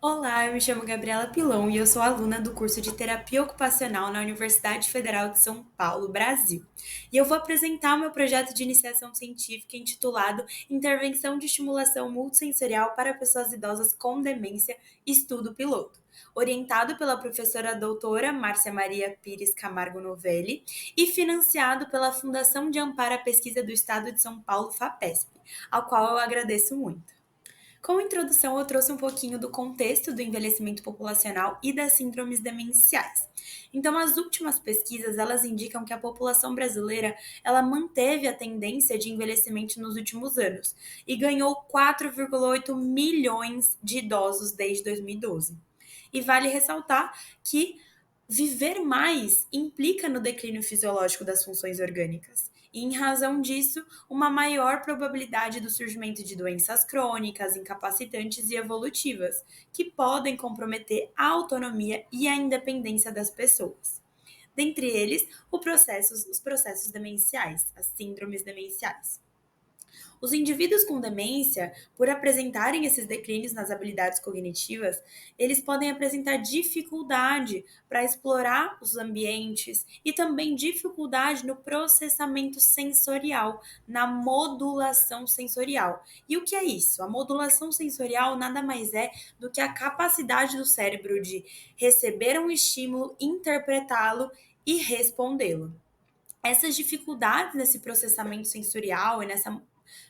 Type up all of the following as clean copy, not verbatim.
Olá, eu me chamo Gabriela Pilon e eu sou aluna do curso de Terapia Ocupacional na Universidade Federal de São Paulo, Brasil. E eu vou apresentar o meu projeto de iniciação científica intitulado Intervenção de Estimulação Multissensorial para Pessoas Idosas com Demência, Estudo Piloto, orientado pela professora doutora Márcia Maria Pires Camargo Novelli e financiado pela Fundação de Amparo à Pesquisa do Estado de São Paulo, FAPESP, ao qual eu agradeço muito. Com a introdução, eu trouxe um pouquinho do contexto do envelhecimento populacional e das síndromes demenciais. Então, as últimas pesquisas, elas indicam que a população brasileira, ela manteve a tendência de envelhecimento nos últimos anos e ganhou 4,8 milhões de idosos desde 2012. E vale ressaltar que viver mais implica no declínio fisiológico das funções orgânicas. E, em razão disso, uma maior probabilidade do surgimento de doenças crônicas, incapacitantes e evolutivas, que podem comprometer a autonomia e a independência das pessoas. Dentre eles, os processos demenciais, as síndromes demenciais. Os indivíduos com demência, por apresentarem esses declínios nas habilidades cognitivas, eles podem apresentar dificuldade para explorar os ambientes e também dificuldade no processamento sensorial, na modulação sensorial. E o que é isso? A modulação sensorial nada mais é do que a capacidade do cérebro de receber um estímulo, interpretá-lo e respondê-lo. Essas dificuldades nesse processamento sensorial e nessa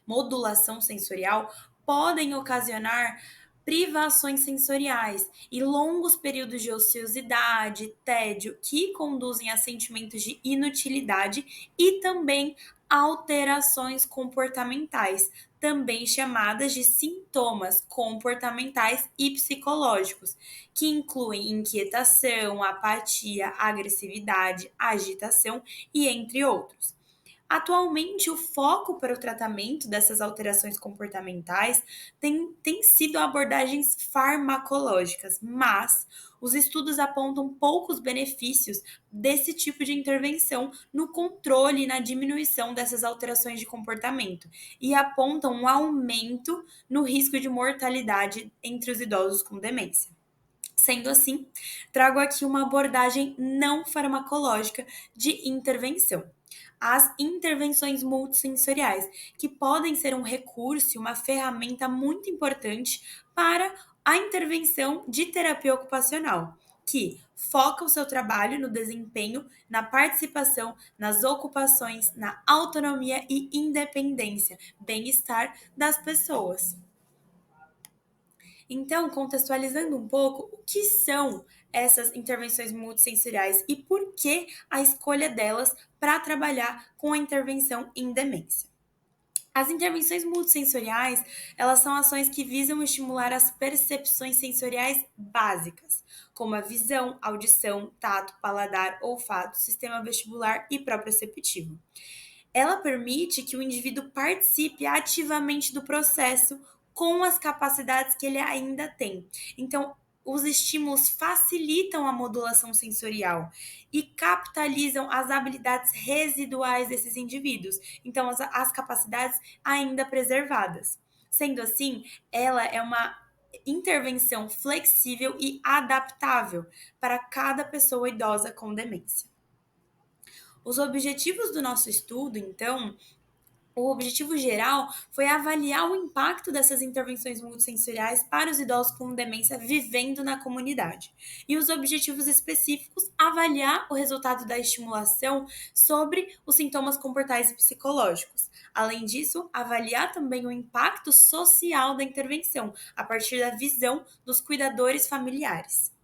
modulação sensorial podem ocasionar privações sensoriais e longos períodos de ociosidade, tédio, que conduzem a sentimentos de inutilidade e também alterações comportamentais, também chamadas de sintomas comportamentais e psicológicos, que incluem inquietação, apatia, agressividade, agitação e entre outros. Atualmente, o foco para o tratamento dessas alterações comportamentais tem sido abordagens farmacológicas, mas os estudos apontam poucos benefícios desse tipo de intervenção no controle e na diminuição dessas alterações de comportamento e apontam um aumento no risco de mortalidade entre os idosos com demência. Sendo assim, trago aqui uma abordagem não farmacológica de intervenção. As intervenções multissensoriais, que podem ser um recurso e uma ferramenta muito importante para a intervenção de terapia ocupacional, que foca o seu trabalho no desempenho, na participação, nas ocupações, na autonomia e independência, bem-estar das pessoas. Então, contextualizando um pouco, o que são essas intervenções multissensoriais e por que a escolha delas para trabalhar com a intervenção em demência? As intervenções multissensoriais, elas são ações que visam estimular as percepções sensoriais básicas, como a visão, audição, tato, paladar, olfato, sistema vestibular e proprioceptivo. Ela permite que o indivíduo participe ativamente do processo com as capacidades que ele ainda tem. Então, os estímulos facilitam a modulação sensorial e capitalizam as habilidades residuais desses indivíduos, então as capacidades ainda preservadas. Sendo assim, ela é uma intervenção flexível e adaptável para cada pessoa idosa com demência. Os objetivos do nosso estudo, então, o objetivo geral foi avaliar o impacto dessas intervenções multissensoriais para os idosos com demência vivendo na comunidade. E os objetivos específicos, avaliar o resultado da estimulação sobre os sintomas comportais e psicológicos. Além disso, avaliar também o impacto social da intervenção, a partir da visão dos cuidadores familiares.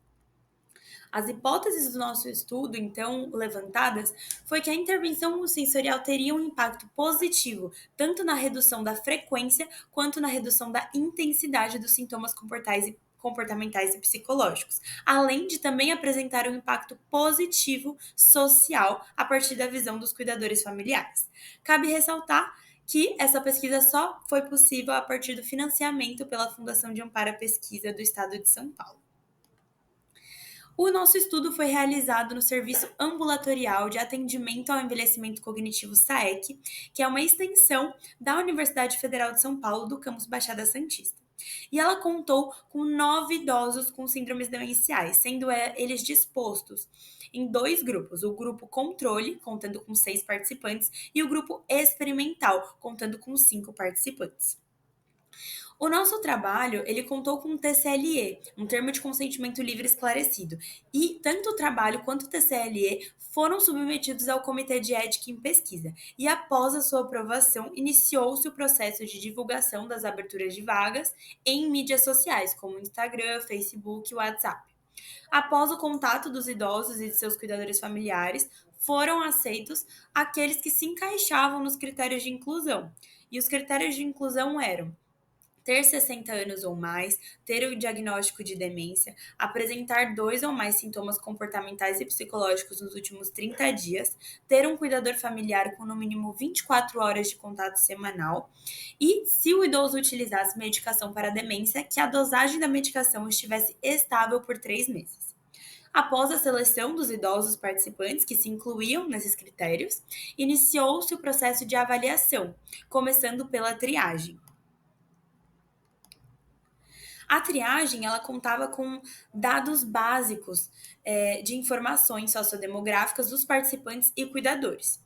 As hipóteses do nosso estudo, então, levantadas, foi que a intervenção sensorial teria um impacto positivo, tanto na redução da frequência quanto na redução da intensidade dos sintomas comportamentais e psicológicos, além de também apresentar um impacto positivo social a partir da visão dos cuidadores familiares. Cabe ressaltar que essa pesquisa só foi possível a partir do financiamento pela Fundação de Amparo à Pesquisa do Estado de São Paulo. O nosso estudo foi realizado no Serviço Ambulatorial de Atendimento ao Envelhecimento Cognitivo SAEC, que é uma extensão da Universidade Federal de São Paulo, do campus Baixada Santista. E ela contou com 9 idosos com síndromes demenciais, sendo eles dispostos em 2 grupos: o grupo controle, contando com 6 participantes, e o grupo experimental, contando com 5 participantes. O nosso trabalho, ele contou com um TCLE, um termo de consentimento livre esclarecido, e tanto o trabalho quanto o TCLE foram submetidos ao Comitê de Ética em Pesquisa, e após a sua aprovação, iniciou-se o processo de divulgação das aberturas de vagas em mídias sociais, como Instagram, Facebook e WhatsApp. Após o contato dos idosos e de seus cuidadores familiares, foram aceitos aqueles que se encaixavam nos critérios de inclusão. E os critérios de inclusão eram ter 60 anos ou mais, ter o diagnóstico de demência, apresentar 2 ou mais sintomas comportamentais e psicológicos nos últimos 30 dias, ter um cuidador familiar com no mínimo 24 horas de contato semanal e, se o idoso utilizasse medicação para demência, que a dosagem da medicação estivesse estável por 3 meses. Após a seleção dos idosos participantes que se incluíam nesses critérios, iniciou-se o processo de avaliação, começando pela triagem. A triagem, ela contava com dados básicos de informações sociodemográficas dos participantes e cuidadores.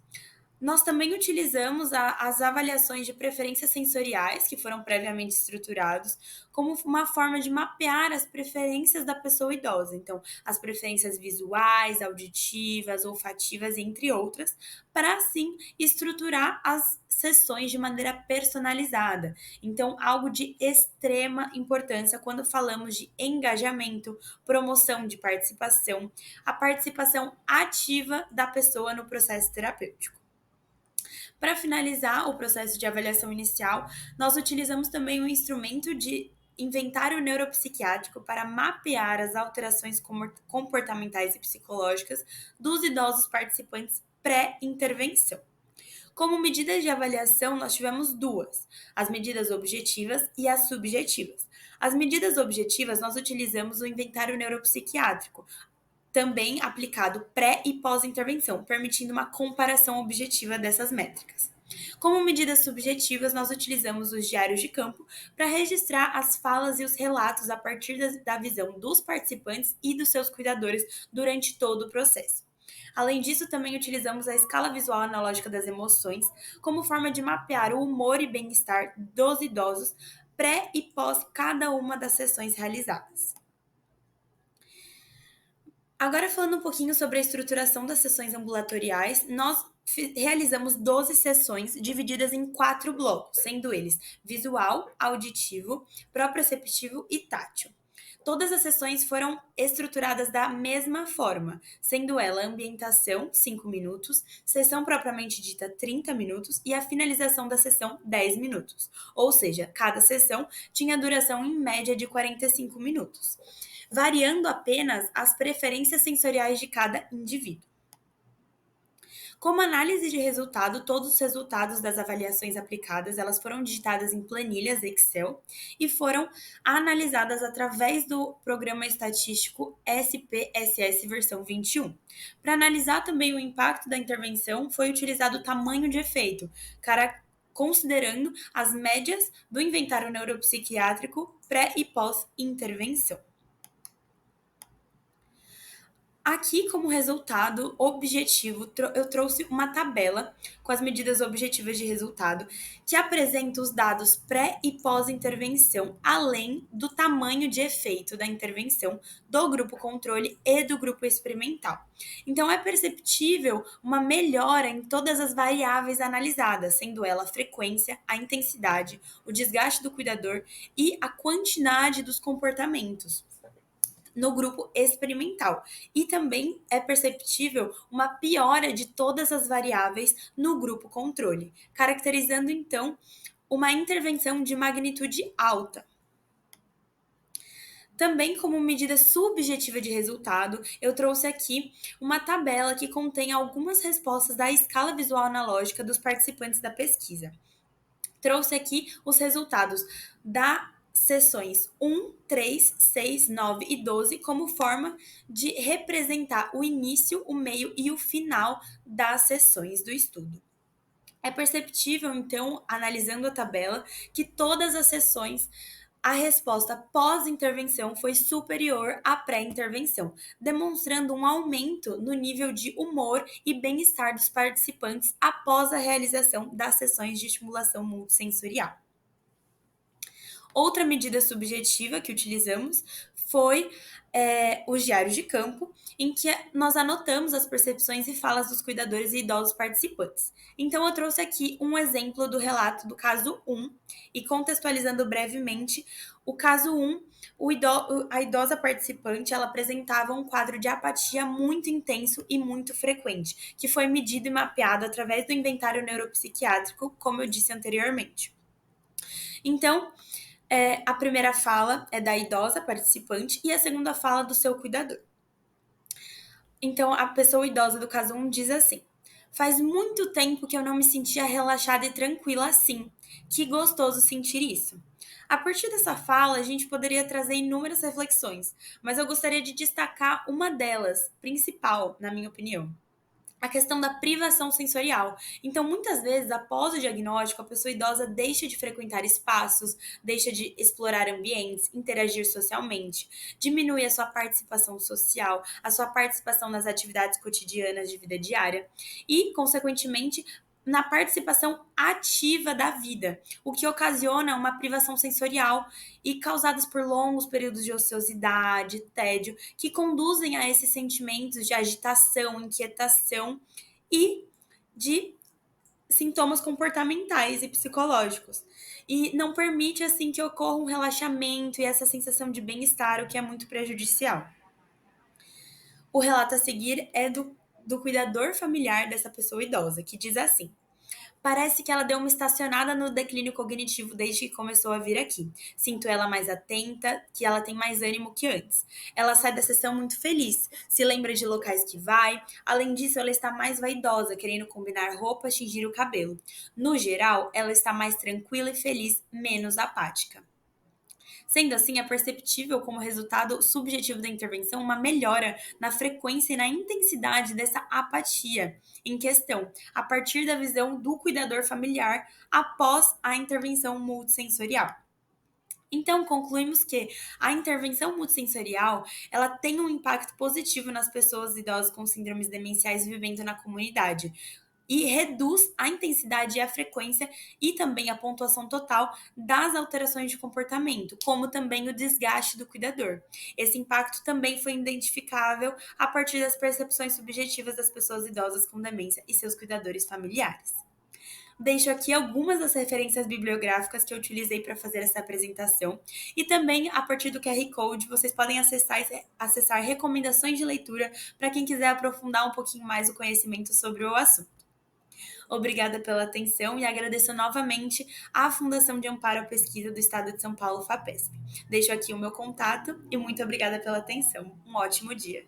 Nós também utilizamos as avaliações de preferências sensoriais, que foram previamente estruturados, como uma forma de mapear as preferências da pessoa idosa. Então, as preferências visuais, auditivas, olfativas, entre outras, para assim estruturar as sessões de maneira personalizada. Então, algo de extrema importância quando falamos de engajamento, promoção de participação, a participação ativa da pessoa no processo terapêutico. Para finalizar o processo de avaliação inicial, nós utilizamos também um instrumento de inventário neuropsiquiátrico para mapear as alterações comportamentais e psicológicas dos idosos participantes pré-intervenção. Como medidas de avaliação, nós tivemos 2, as medidas objetivas e as subjetivas. As medidas objetivas, nós utilizamos o inventário neuropsiquiátrico, também aplicado pré e pós-intervenção, permitindo uma comparação objetiva dessas métricas. Como medidas subjetivas, nós utilizamos os diários de campo para registrar as falas e os relatos a partir da visão dos participantes e dos seus cuidadores durante todo o processo. Além disso, também utilizamos a escala visual analógica das emoções como forma de mapear o humor e bem-estar dos idosos pré e pós cada uma das sessões realizadas. Agora, falando um pouquinho sobre a estruturação das sessões ambulatoriais, nós realizamos 12 sessões divididas em 4 blocos, sendo eles visual, auditivo, proprioceptivo e tátil. Todas as sessões foram estruturadas da mesma forma, sendo ela ambientação, 5 minutos, sessão propriamente dita, 30 minutos e a finalização da sessão, 10 minutos. Ou seja, cada sessão tinha duração em média de 45 minutos, variando apenas as preferências sensoriais de cada indivíduo. Como análise de resultado, todos os resultados das avaliações aplicadas, elas foram digitadas em planilhas Excel e foram analisadas através do programa estatístico SPSS versão 21. Para analisar também o impacto da intervenção, foi utilizado o tamanho de efeito, considerando as médias do inventário neuropsiquiátrico pré e pós-intervenção. Aqui, como resultado objetivo, eu trouxe uma tabela com as medidas objetivas de resultado que apresenta os dados pré e pós-intervenção, além do tamanho de efeito da intervenção do grupo controle e do grupo experimental. Então, é perceptível uma melhora em todas as variáveis analisadas, sendo ela a frequência, a intensidade, o desgaste do cuidador e a quantidade dos comportamentos no grupo experimental. E também é perceptível uma piora de todas as variáveis no grupo controle, caracterizando então uma intervenção de magnitude alta. Também, como medida subjetiva de resultado, eu trouxe aqui uma tabela que contém algumas respostas da escala visual analógica dos participantes da pesquisa. Trouxe aqui os resultados da sessões 1, 3, 6, 9 e 12 como forma de representar o início, o meio e o final das sessões do estudo. É perceptível, então, analisando a tabela, que todas as sessões A resposta pós-intervenção foi superior à pré-intervenção, demonstrando um aumento no nível de humor e bem-estar dos participantes após a realização das sessões de estimulação multissensorial. Outra medida subjetiva que utilizamos foi os diários de campo, em que nós anotamos as percepções e falas dos cuidadores e idosos participantes. Então, eu trouxe aqui um exemplo do relato do caso 1, e contextualizando brevemente, o caso 1, a idosa participante ela apresentava um quadro de apatia muito intenso e muito frequente, que foi medido e mapeado através do inventário neuropsiquiátrico, como eu disse anteriormente. Então, a primeira fala é da idosa participante e a segunda fala do seu cuidador. Então, a pessoa idosa do caso 1 diz assim: faz muito tempo que eu não me sentia relaxada e tranquila assim. Que gostoso sentir isso. A partir dessa fala, a gente poderia trazer inúmeras reflexões, mas eu gostaria de destacar uma delas, principal, na minha opinião. A questão da privação sensorial. Então, muitas vezes, após o diagnóstico, a pessoa idosa deixa de frequentar espaços, deixa de explorar ambientes, interagir socialmente, diminui a sua participação social, a sua participação nas atividades cotidianas de vida diária e, consequentemente, na participação ativa da vida, o que ocasiona uma privação sensorial e causadas por longos períodos de ociosidade, tédio, que conduzem a esses sentimentos de agitação, inquietação e de sintomas comportamentais e psicológicos. E não permite, assim, que ocorra um relaxamento e essa sensação de bem-estar, o que é muito prejudicial. O relato a seguir é do cuidador familiar dessa pessoa idosa, que diz assim: parece que ela deu uma estacionada no declínio cognitivo desde que começou a vir aqui. Sinto ela mais atenta, que ela tem mais ânimo que antes. Ela sai da sessão muito feliz, se lembra de locais que vai. Além disso, ela está mais vaidosa, querendo combinar roupas, tingir o cabelo. No geral, ela está mais tranquila e feliz, menos apática. Sendo assim, é perceptível como resultado subjetivo da intervenção uma melhora na frequência e na intensidade dessa apatia em questão, a partir da visão do cuidador familiar após a intervenção multissensorial. Então, concluímos que a intervenção multissensorial, ela tem um impacto positivo nas pessoas idosas com síndromes demenciais vivendo na comunidade, e reduz a intensidade e a frequência e também a pontuação total das alterações de comportamento, como também o desgaste do cuidador. Esse impacto também foi identificável a partir das percepções subjetivas das pessoas idosas com demência e seus cuidadores familiares. Deixo aqui algumas das referências bibliográficas que eu utilizei para fazer essa apresentação e também, a partir do QR Code, vocês podem acessar recomendações de leitura para quem quiser aprofundar um pouquinho mais o conhecimento sobre o assunto. Obrigada pela atenção e agradeço novamente à Fundação de Amparo à Pesquisa do Estado de São Paulo, FAPESP. Deixo aqui o meu contato e muito obrigada pela atenção. Um ótimo dia.